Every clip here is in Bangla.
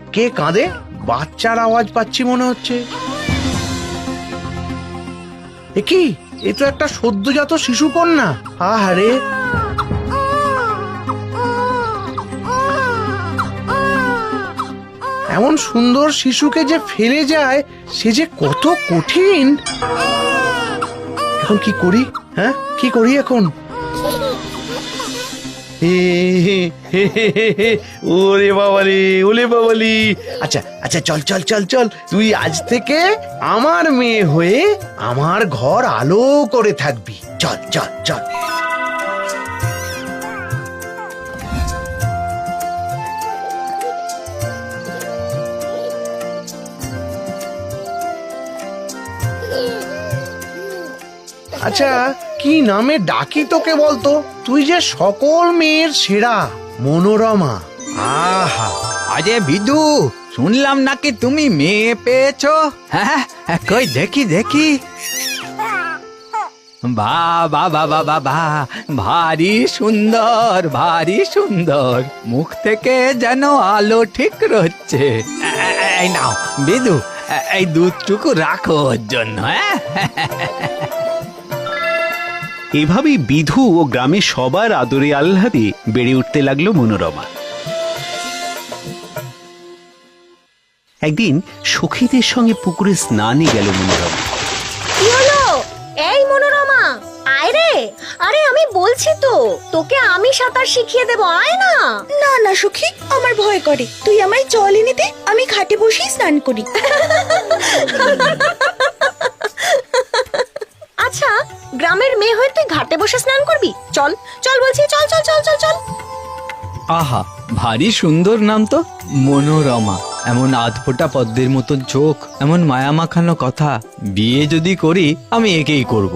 কে কাঁদে? বাচ্চার আওয়াজ পাচ্ছি মনে হচ্ছে। এ কি? এ তো একটা সদ্যজাত শিশু কন্যা। আহারে, এমন সুন্দর শিশুকে যে ফেলে যায় সে যে কত কঠিন। এখন কি করি? হ্যাঁ, কি করি এখন? ওরে বাবারে, ওলে বাবালি। আচ্ছা আচ্ছা, চল চল চল চল, তুই আজ থেকে আমার মেয়ে হয়ে আমার ঘর আলো করে থাকবি। চল চল চল। আচ্ছা, কি নামে ডাকি তোকে বলতো? তুই যে সকল মেয়ের সেরা, মনোরমা। আহা, আরে বিদু, শুনলাম নাকি তুমি মেয়ে পেয়েছো? হ্যাঁ, কই দেখি দেখি। বাহ বাহ বাহ বাহ বাহ বাহ, ভারী সুন্দর, ভারী সুন্দর। মুখ থেকে যেন আলো ঠিক রচ্ছে। এই নাও বিদু, এই দুধটুকু রাখো ওর জন্য। হ্যাঁ, এভাবেই বিধু ও গ্রামের সবার আদরে আহ্লাদে বেড়ে উঠতে লাগলো মনোরমা। একদিন সখীদের সঙ্গে পুকুরে স্নানে গেল মনোরমা। কি হলো? এই মনোরমা, আয় রে। আরে আমি বলছি তো, তোকে আমি সাঁতার শিখিয়ে দেবো, আয় না। না না সখী, আমার ভয় করে। তুই আমায় জল এনে দে, আমি ঘাটে বসেই স্নান করি। আচ্ছা, গ্রামের মেয়ে হয়ে তুই ঘাটে বসে স্নান করবি? চল চল বলছি, চল চল চল চল চল। আহা, ভারী সুন্দর নাম তো, মনোরমা। এমন আধফোটা পদ্মের মতন চোখ, এমন মায়া মাখানো কথা। বিয়ে যদি করি আমি একেই করব।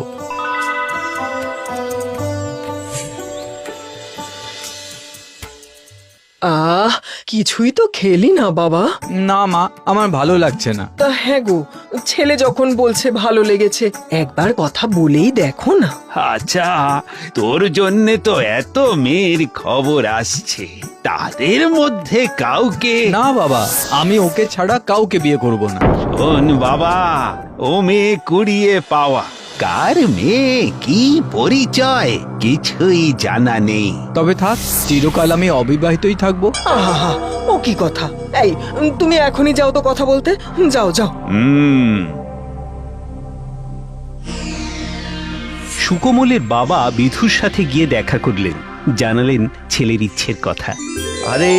কিছুই তো খেলি না বাবা। না মা, আমার ভালো লাগছে না। তা হ্যাঁ গো, ছেলে যখন বলছে ভালো লেগেছে, একবার কথা বলেই দেখো না। আচ্ছা, তোর জন্যে তো এত মেয়ের খবর আসছে, তাদের মধ্যে কাউকে? না বাবা, আমি ওকে ছাড়া কাউকে বিয়ে করব না। শোন বাবা, ও মেয়ে কুড়িয়ে পাওয়া, কার মেয়ে, কি পরিচয়, কিছুই জানা নেই। তবে থাক, চিরকাল আমি অবিবাহিতই থাকবো। আহা, ও কি কথা? এই, তুমি এখনই যাও তো কথা বলতে। যাও যাও। সুকোমলের বাবা বিধুর সাথে গিয়ে দেখা করলেন, জানালেন ছেলের ইচ্ছের কথা। আরে,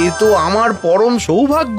এ তো আমার পরম সৌভাগ্য।